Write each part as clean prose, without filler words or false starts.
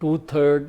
2/3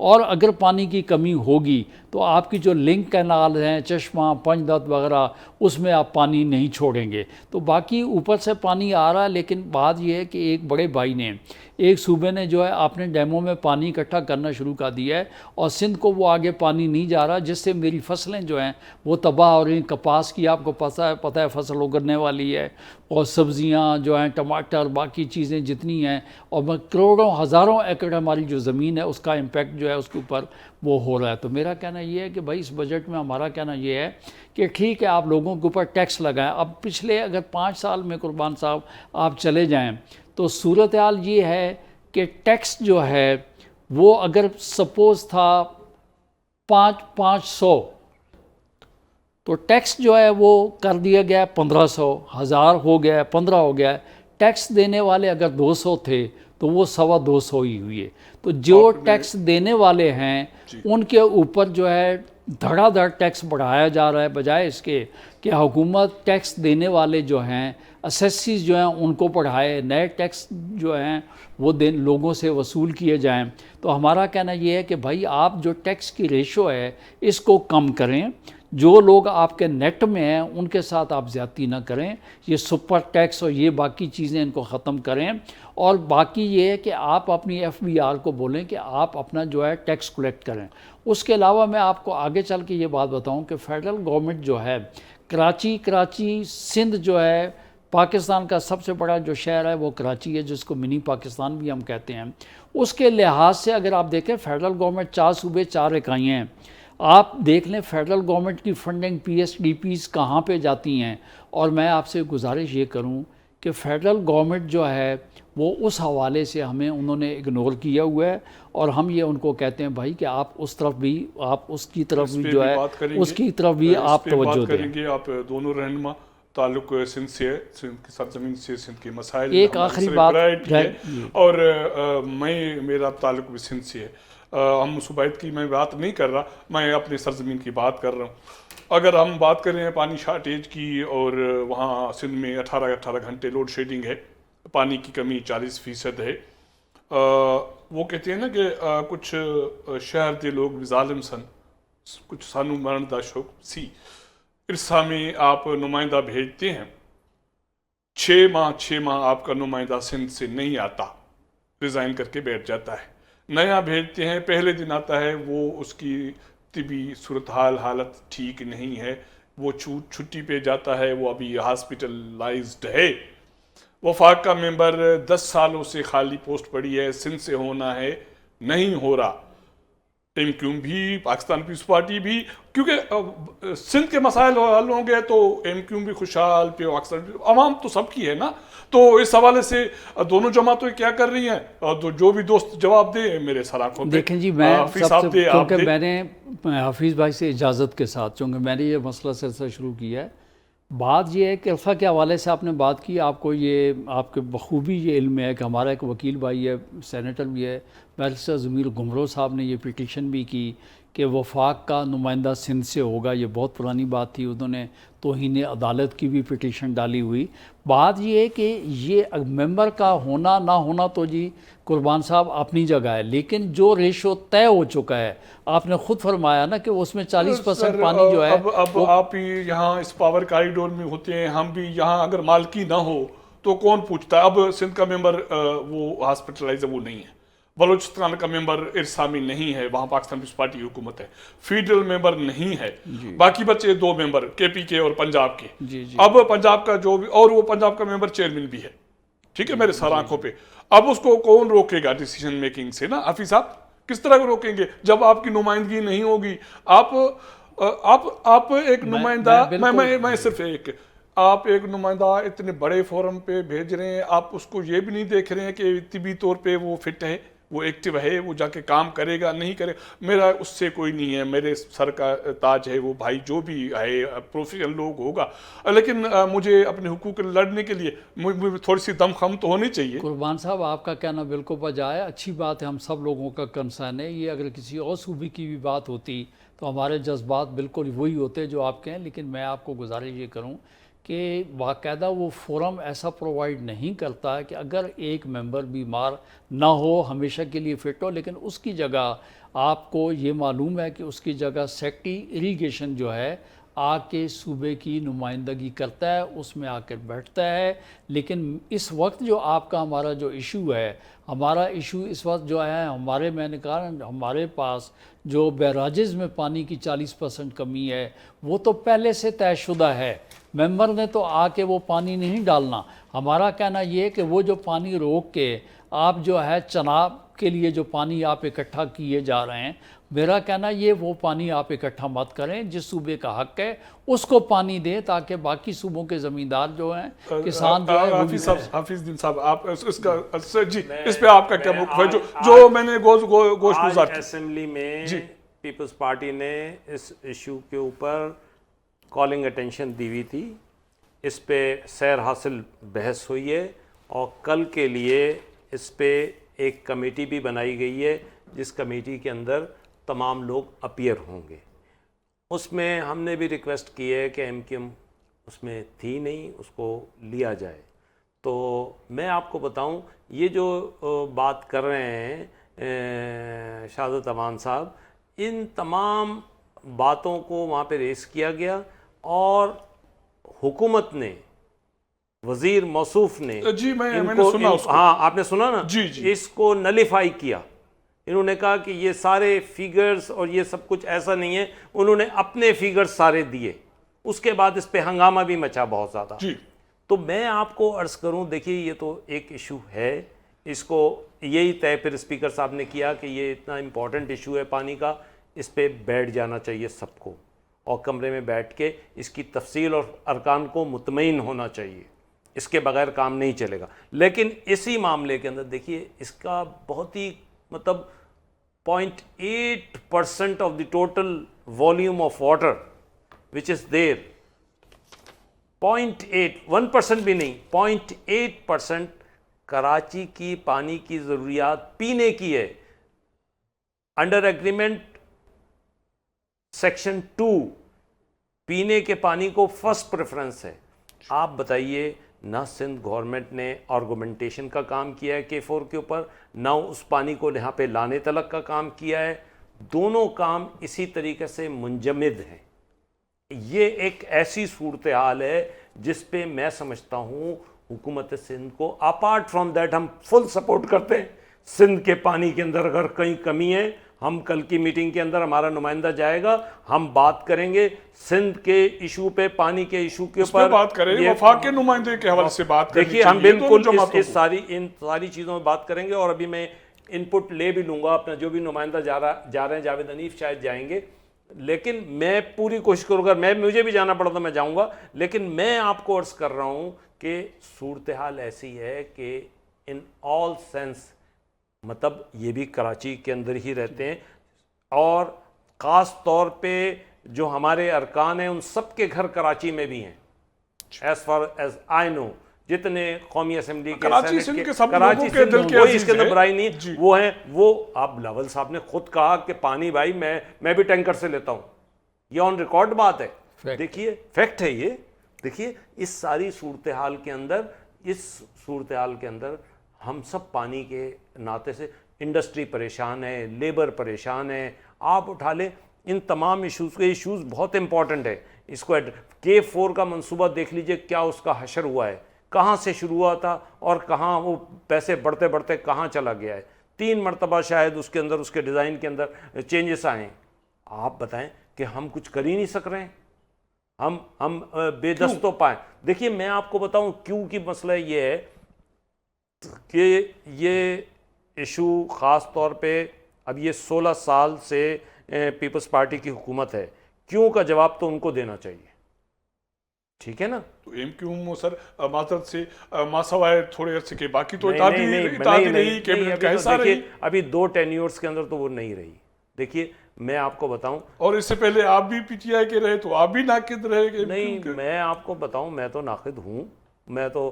اور اگر پانی کی کمی ہوگی تو آپ کی جو لنک کینال ہیں چشمہ پنج دت وغیرہ اس میں آپ پانی نہیں چھوڑیں گے. تو باقی اوپر سے پانی آ رہا ہے، لیکن بات یہ ہے کہ ایک بڑے بھائی نے ایک صوبے نے جو ہے اپنے ڈیموں میں پانی اکٹھا کرنا شروع کر دیا ہے اور سندھ کو وہ آگے پانی نہیں جا رہا، جس سے میری فصلیں جو ہیں وہ تباہ ہو رہی ہیں. کپاس کی آپ کو پتہ ہے فصل اگرنے والی ہے، اور سبزیاں جو ہیں ٹماٹر باقی چیزیں جتنی ہیں، اور کروڑوں ہزاروں ایکڑ ہماری جو زمین ہے اس کا امپیکٹ جو ہے اس کے اوپر وہ ہو رہا ہے. تو میرا کہنا یہ ہے کہ بھائی اس بجٹ میں ہمارا کہنا یہ ہے کہ ٹھیک ہے آپ لوگوں کے اوپر ٹیکس لگائیں. اب پچھلے اگر 5 سال میں قربان صاحب آپ چلے جائیں تو صورتحال یہ ہے کہ ٹیکس جو ہے وہ اگر سپوز تھا 500 تو ٹیکس جو ہے وہ کر دیا گیا 1500، 1000 ہو گیا 15 ہو گیا. ٹیکس دینے والے اگر 200 تھے تو وہ 250 ہی ہوئے. تو جو ٹیکس دینے والے ہیں ان کے اوپر جو ہے دھڑا دھڑ ٹیکس بڑھایا جا رہا ہے، بجائے اس کے کہ حکومت ٹیکس دینے والے جو ہیں اسیسیز جو ہیں ان کو پڑھائے، نئے ٹیکس جو ہیں وہ لوگوں سے وصول کیے جائیں. تو ہمارا کہنا یہ ہے کہ بھائی آپ جو ٹیکس کی ریشو ہے اس کو کم کریں، جو لوگ آپ کے نیٹ میں ہیں ان کے ساتھ آپ زیادتی نہ کریں، یہ سپر ٹیکس اور یہ باقی چیزیں ان کو ختم کریں. اور باقی یہ ہے کہ آپ اپنی ایف بی آر کو بولیں کہ آپ اپنا جو ہے ٹیکس کلیکٹ کریں. اس کے علاوہ میں آپ کو آگے چل کے یہ بات بتاؤں کہ فیڈرل گورنمنٹ جو ہے کراچی سندھ جو ہے پاکستان کا سب سے بڑا جو شہر ہے وہ کراچی ہے، جس کو منی پاکستان بھی ہم کہتے ہیں. اس کے لحاظ سے اگر آپ دیکھیں فیڈرل گورنمنٹ 4 صوبے 4 اکائیاں ہیں. آپ دیکھ لیں فیڈرل گورنمنٹ کی funding P S D Ps کہاں پہ جاتی ہیں. اور میں آپ سے گزارش یہ کروں کہ فیڈرل گورنمنٹ جو ہے وہ اس حوالے سے ہمیں انہوں نے اگنور کیا ہوا ہے، اور ہم یہ ان کو کہتے ہیں بھائی کہ آپ اس طرف بھی آپ اس کی طرف بھی جو ہے اس کی طرف بھی آپ توجہ دیں. کریں گے آپ دونوں رہنما تعلق سندھ سے ہے، سندھ کی سرزمین سے، سندھ کے مسائل ایک آخری بات ہے، اور میرا تعلق بھی سندھ سے ہے. ہم صوبائیت کی میں بات نہیں کر رہا، میں اپنی سرزمین کی بات کر رہا ہوں. اگر ہم بات کریں پانی شارٹیج کی، اور وہاں سندھ میں 18 گھنٹے لوڈ شیڈنگ ہے، پانی کی کمی 40% ہے. وہ کہتے ہیں نا کہ کچھ شہر دے لوگ بھی ظالم سن، کچھ سانو مرن دا شوق سی. ارسا میں آپ نمائندہ بھیجتے ہیں، 6 ماہ آپ کا نمائندہ سندھ سے نہیں آتا، ریزائن کر کے بیٹھ جاتا ہے. نیا بھیجتے ہیں، پہلے دن آتا ہے، وہ اس کی طبی صورتحال حالت ٹھیک نہیں ہے، وہ چھٹی پہ جاتا ہے، وہ ابھی ہاسپٹلائزڈ ہے. وفاق کا ممبر 10 سالوں سے خالی پوسٹ پڑی ہے، سندھ سے ہونا ہے، نہیں ہو رہا. ایم کیو بھی، پاکستان پیپلز پارٹی بھی، کیونکہ سندھ کے مسائل حل ہوں گے تو ایم کیو بھی خوشحال، عوام تو سب کی ہے نا. تو اس حوالے سے دونوں جماعتیں کیا کر رہی ہیں، اور جو بھی دوست جواب دے میرے سلاخوں پہ. دیکھیں جی، میں کیونکہ میں نے حفیظ بھائی سے اجازت کے ساتھ، چونکہ میں نے یہ مسئلہ سلسلہ شروع کیا ہے، بات یہ ہے کہ الفا کے حوالے سے آپ نے بات کی، آپ کو یہ آپ کے بخوبی یہ علم ہے کہ ہمارا ایک وکیل بھائی ہے، سینیٹر بھی ہے، بیرسٹر ضمیر گمرو صاحب نے یہ پیٹیشن بھی کی کہ وفاق کا نمائندہ سندھ سے ہوگا. یہ بہت پرانی بات تھی، انہوں نے توہین عدالت کی بھی پیٹیشن ڈالی ہوئی. بات یہ ہے کہ یہ ممبر کا ہونا نہ ہونا تو جی قربان صاحب اپنی جگہ ہے، لیکن جو ریشو طے ہو چکا ہے، آپ نے خود فرمایا نا کہ اس میں 40% پانی جو ہے. اب آپ ہی یہاں اس پاور کاریڈور میں ہوتے ہیں، ہم بھی یہاں اگر مالکی نہ ہو تو کون پوچھتا ہے. اب سندھ کا ممبر وہ ہاسپٹلائز ہے، وہ نہیں ہے. بلوچستان کا ممبر ارسا میں نہیں ہے، وہاں پاکستان پیپلز پارٹی حکومت ہے. فیڈرل ممبر نہیں ہے. باقی بچے 2 ممبر کے پی کے اور پنجاب کے. اب پنجاب کا جو بھی، اور وہ پنجاب کا ممبر چیئرمین بھی ہے، ٹھیک ہے، میرے سر آنکھوں پہ. اب اس کو کون روکے گا ڈیسیژن میکنگ سے نا حفیظ صاحب؟ کس طرح روکیں گے جب آپ کی نمائندگی نہیں ہوگی؟ آپ ایک نمائندہ، میں صرف آپ ایک نمائندہ اتنے بڑے فورم پہ بھیج رہے ہیں، آپ اس کو یہ بھی نہیں دیکھ رہے ہیں کہ طبی طور پہ وہ فٹ ہے، وہ ایکٹیو ہے، وہ جا کے کام کرے گا نہیں کرے. میرا اس سے کوئی نہیں ہے، میرے سر کا تاج ہے وہ بھائی، جو بھی ہے پروفیشنل لوگ ہوگا، لیکن مجھے اپنے حقوق لڑنے کے لیے تھوڑی سی دم خم تو ہونی چاہیے. قربان صاحب آپ کا کہنا بالکل بجا ہے، اچھی بات ہے، ہم سب لوگوں کا کنسرن ہے. یہ اگر کسی اور صوبے کی بھی بات ہوتی تو ہمارے جذبات بالکل وہی ہوتے جو آپ کہیں. لیکن میں آپ کو گزارش یہ کروں کہ باقاعدہ وہ فورم ایسا پرووائڈ نہیں کرتا ہے کہ اگر ایک ممبر بیمار نہ ہو ہمیشہ کے لیے فٹ ہو، لیکن اس کی جگہ آپ کو یہ معلوم ہے کہ اس کی جگہ سیکٹری اریگیشن جو ہے آ کے صوبے کی نمائندگی کرتا ہے، اس میں آ کر بیٹھتا ہے. لیکن اس وقت جو آپ کا ہمارا جو ایشو ہے، ہمارا ایشو اس وقت جو ہے ہمارے، میں نے کہا ہمارے پاس جو بیراجز میں پانی کی 40% کمی ہے وہ تو پہلے سے طے شدہ ہے. ممبر نے تو آ کے وہ پانی نہیں ڈالنا. ہمارا کہنا یہ کہ وہ جو پانی روک کے آپ جو ہے چناب کے لیے جو پانی آپ اکٹھا کیے جا رہے ہیں، میرا کہنا یہ وہ پانی آپ اکٹھا مت کریں. جس صوبے کا حق ہے اس کو پانی دیں تاکہ باقی صوبوں کے زمیندار جو ہیں، کسان جو ہیں، حافظ دین صاحب آپ اس کا جی اس پہ آپ کا کیا موقف ہے؟ جو میں نے گوشت گزار کی اسمبلی میں پیپلز پارٹی نے اس ایشو کے اوپر کالنگ اٹینشن دی ہوئی تھی، اس پہ سیر حاصل بحث ہوئی ہے، اور کل کے لیے اس پہ ایک کمیٹی بھی بنائی گئی ہے جس کمیٹی کے اندر تمام لوگ اپیئر ہوں گے. اس میں ہم نے بھی ریکویسٹ کی ہے کہ ایم کیو ایم اس میں تھی نہیں، اس کو لیا جائے. تو میں آپ کو بتاؤں یہ جو بات کر رہے ہیں شہادت امان صاحب، ان تمام باتوں کو وہاں پہ ریس کیا گیا، اور حکومت نے، وزیر موصوف نے جی میں نے سنا اس کو. ہاں آپ نے سنا نا، جی جی اس کو نلیفائی کیا. انہوں نے کہا کہ یہ سارے فیگرز اور یہ سب کچھ ایسا نہیں ہے، انہوں نے اپنے فیگرز سارے دیے. اس کے بعد اس پہ ہنگامہ بھی مچا بہت زیادہ. جی تو میں آپ کو عرض کروں، دیکھیے یہ تو ایک ایشو ہے، اس کو یہی طے پھر اسپیکر صاحب نے کیا کہ یہ اتنا امپورٹنٹ ایشو ہے پانی کا، اس پہ بیٹھ جانا چاہیے سب کو، اور کمرے میں بیٹھ کے اس کی تفصیل اور ارکان کو مطمئن ہونا چاہیے. اس کے بغیر کام نہیں چلے گا. لیکن اسی معاملے کے اندر دیکھیے اس کا بہت ہی مطلب 0.8% of the total volume of water which is there, 1% بھی نہیں، 0.8% کراچی کی پانی کی ضروریات پینے کی ہے. انڈر ایگریمنٹ سیکشن 2 پینے کے پانی کو فرسٹ پریفرنس ہے. آپ بتائیے، نہ سندھ گورنمنٹ نے آرگومنٹیشن کا کام کیا ہے K4 کے اوپر، نہ اس پانی کو یہاں پہ لانے تلک کا کام کیا ہے. دونوں کام اسی طریقے سے منجمد ہیں. یہ ایک ایسی صورتحال ہے جس پہ میں سمجھتا ہوں حکومت سندھ کو، اپارٹ فرام دیٹ ہم فل سپورٹ کرتے ہیں. سندھ کے پانی کے اندر اگر کہیں کمی ہے، ہم کل کی میٹنگ کے اندر ہمارا نمائندہ جائے گا، ہم بات کریں گے سندھ کے ایشو پہ، پانی کے ایشو کے اوپر بات کریں گے، وفاق کے نمائندے کے حوالے سے بات کریں. دیکھیے ہم بالکل ان ساری چیزوں میں بات کریں گے. اور ابھی میں ان پٹ لے بھی لوں گا، اپنا جو بھی نمائندہ جا رہے ہیں، جاوید حنیف شاید جائیں گے، لیکن میں پوری کوشش کروں گا. مجھے بھی جانا پڑا تو میں جاؤں گا، لیکن میں آپ کو عرض کر رہا ہوں کہ صورتحال ایسی ہے کہ ان آل سینس، مطلب یہ بھی کراچی کے اندر ہی رہتے ہیں، اور خاص طور پہ جو ہمارے ارکان ہیں ان سب کے گھر کراچی میں بھی ہیں. ایز فار ایز آئی نو، جتنے قومی اسمبلی کے کراچی سندھ کے سب لوگوں کے سندھ دل کے کوئی اس کے عزیز اندر ہیں. برائی نہیں، وہ ہیں. وہ آپ بلاول صاحب نے خود کہا کہ پانی بھائی میں بھی ٹینکر سے لیتا ہوں، یہ آن ریکارڈ بات ہے. دیکھیے فیکٹ ہے یہ. دیکھیے اس ساری صورتحال کے اندر ہم سب پانی کے ناطے سے، انڈسٹری پریشان ہے، لیبر پریشان ہے. آپ اٹھا لیں ان تمام ایشوز بہت امپورٹنٹ ہے. اس کو K4 کا منصوبہ دیکھ لیجئے، کیا اس کا حشر ہوا ہے، کہاں سے شروع ہوا تھا اور کہاں وہ پیسے بڑھتے بڑھتے کہاں چلا گیا ہے. 3 مرتبہ شاید اس کے اندر، اس کے ڈیزائن کے اندر چینجز آئے ہیں. آپ بتائیں کہ ہم کچھ کر ہی نہیں سک رہے ہیں، ہم بے دست تو پائیں. دیکھیے میں آپ کو بتاؤں کیوں کی مسئلہ یہ ہے کہ یہ ایشو خاص طور پہ اب یہ 16 سال سے پیپلز پارٹی کی حکومت ہے، کیوں کا جواب تو ان کو دینا چاہیے. ٹھیک ہے نا؟ تو ایم کیوں سر معذرت سے ماسوائے تھوڑے عرصے کے باقی تو اتحادی رہی، کیبنٹ کا حصہ رہی. ابھی 2 ٹینیورز کے اندر تو وہ نہیں رہی. دیکھیے میں آپ کو بتاؤں، اور اس سے پہلے آپ بھی پی ٹی آئی کے رہے تو آپ بھی ناقد رہے. نہیں میں آپ کو بتاؤں، میں تو ناقد ہوں، میں تو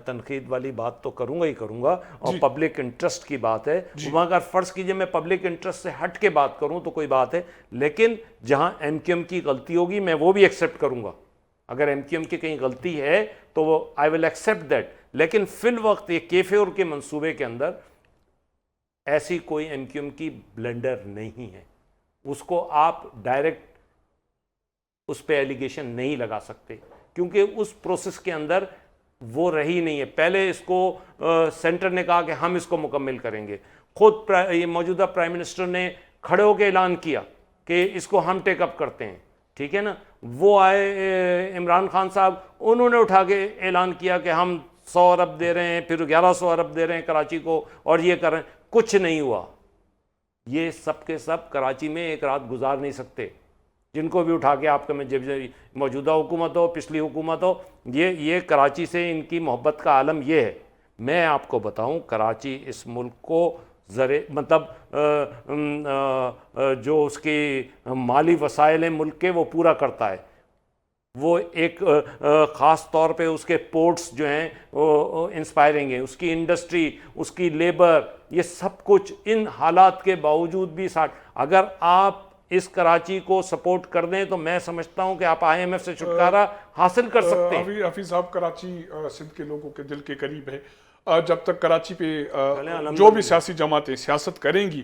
تنقید والی بات تو کروں گا ہی کروں گا. اور پبلک انٹرسٹ کی بات ہے، وہاں اگر فرض کیجئے میں پبلک انٹرسٹ سے ہٹ کے بات کروں تو کوئی بات ہے، لیکن جہاں ایم کیو ایم کی غلطی ہوگی میں وہ بھی ایکسیپٹ کروں گا. اگر ایم کیو ایم کی کہیں غلطی ہے تو وہ آئی ول ایکسیپٹ دیٹ، لیکن فی الوقت یہ K4 کے منصوبے کے اندر ایسی کوئی ایم کیو ایم کی بلنڈر نہیں ہے. اس کو آپ ڈائریکٹ اس پہ ایلیگیشن نہیں لگا سکتے کیونکہ اس پروسیس کے اندر وہ رہی نہیں ہے. پہلے اس کو سینٹر نے کہا کہ ہم اس کو مکمل کریں گے، خود یہ موجودہ پرائم منسٹر نے کھڑے ہو کے اعلان کیا کہ اس کو ہم ٹیک اپ کرتے ہیں، ٹھیک ہے نا. وہ آئے عمران خان صاحب، انہوں نے اٹھا کے اعلان کیا کہ ہم 100 ارب دے رہے ہیں، پھر 1100 ارب دے رہے ہیں کراچی کو، اور یہ کر رہے ہیں. کچھ نہیں ہوا. یہ سب کے سب کراچی میں ایک رات گزار نہیں سکتے. جن کو بھی اٹھا کے آپ کا میں جب موجودہ حکومت ہو، پچھلی حکومت ہو، یہ کراچی سے ان کی محبت کا عالم یہ ہے. میں آپ کو بتاؤں، کراچی اس ملک کو مطلب جو اس کی مالی وسائل ہیں ملک کے وہ پورا کرتا ہے. وہ ایک خاص طور پہ اس کے پورٹس جو ہیں وہ انسپائرنگ ہیں، اس کی انڈسٹری، اس کی لیبر، یہ سب کچھ ان حالات کے باوجود بھی اگر آپ اس کراچی کو سپورٹ کر دیں تو میں سمجھتا ہوں کہ آپ آئی ایم ایف سے چھٹکارا حاصل کر سکتے ہیں. حفیظ صاحب، کراچی سندھ کے لوگوں کے دل کے قریب ہے. جب تک کراچی پہ جو بھی سیاسی جماعتیں سیاست کریں گی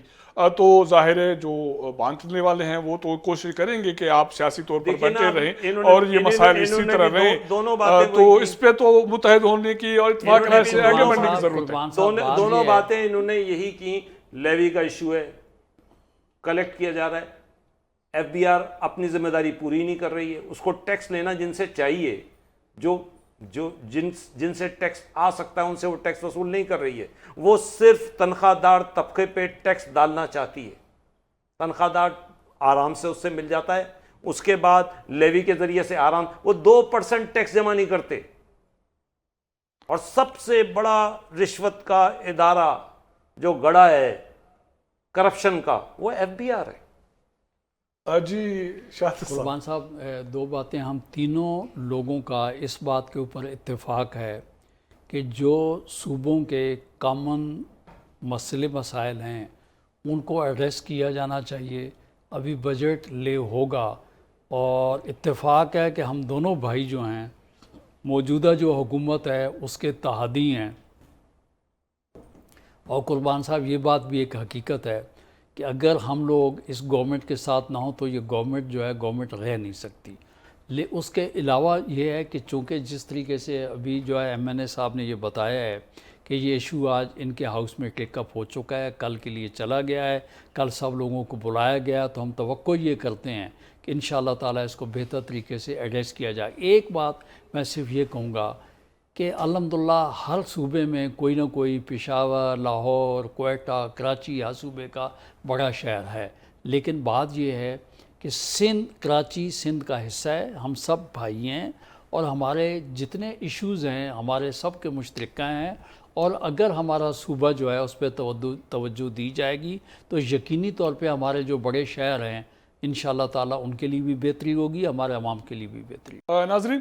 تو ظاہر ہے جو بانٹنے والے ہیں وہ تو کوشش کریں گے کہ آپ سیاسی طور پر بنتے رہیں اور یہ مسائل اسی طرح رہیں. تو اس پہ تو متحد ہونے کی اور اتفاق رائے سے آگے بڑھنے کی ضرورت ہے. دونوں باتیں انہوں نے یہی کی. لیوی کا ایشو ہے، کلیکٹ کیا جا رہا ہے، ایف بی آر اپنی ذمہ داری پوری نہیں کر رہی ہے. اس کو ٹیکس لینا جن سے چاہیے، جن سے ٹیکس آ سکتا ہے ان سے وہ ٹیکس وصول نہیں کر رہی ہے. وہ صرف تنخواہ دار طبقے پہ ٹیکس ڈالنا چاہتی ہے. تنخواہ دار آرام سے اس سے مل جاتا ہے، اس کے بعد لیوی کے ذریعے سے آرام، وہ 2% ٹیکس جمع نہیں کرتے. اور سب سے بڑا رشوت کا ادارہ جو گڑا ہے کرپشن کا، وہ ایف بی آر ہے. جی شاہد قربان صاحب، دو باتیں ہم تینوں لوگوں کا اس بات کے اوپر اتفاق ہے کہ جو صوبوں کے کامن مسائل ہیں ان کو ایڈریس کیا جانا چاہیے. ابھی بجٹ لے ہوگا اور اتفاق ہے کہ ہم دونوں بھائی جو ہیں موجودہ جو حکومت ہے اس کے اتحادی ہیں. اور قربان صاحب یہ بات بھی ایک حقیقت ہے کہ اگر ہم لوگ اس گورنمنٹ کے ساتھ نہ ہوں تو یہ گورنمنٹ جو ہے گورنمنٹ رہ نہیں سکتی. اس کے علاوہ یہ ہے کہ چونکہ جس طریقے سے ابھی جو ہے ایم این اے صاحب نے یہ بتایا ہے کہ یہ ایشو آج ان کے ہاؤس میں ٹیک اپ ہو چکا ہے، کل کے لیے چلا گیا ہے، کل سب لوگوں کو بلایا گیا، تو ہم توقع یہ کرتے ہیں کہ انشاءاللہ تعالیٰ اس کو بہتر طریقے سے ایڈریس کیا جائے. ایک بات میں صرف یہ کہوں گا کہ الحمدللہ ہر صوبے میں کوئی نہ کوئی، پشاور، لاہور، کوئٹہ، کراچی ہر صوبے کا بڑا شہر ہے. لیکن بات یہ ہے کہ کراچی سندھ کا حصہ ہے، ہم سب بھائی ہیں اور ہمارے جتنے ایشوز ہیں ہمارے سب کے مشترکہ ہیں. اور اگر ہمارا صوبہ جو ہے اس پہ توجہ دی جائے گی تو یقینی طور پہ ہمارے جو بڑے شہر ہیں انشاءاللہ تعالیٰ ان کے لیے بھی بہتری ہوگی، ہمارے عوام کے لیے بھی بہتری. ناظرین،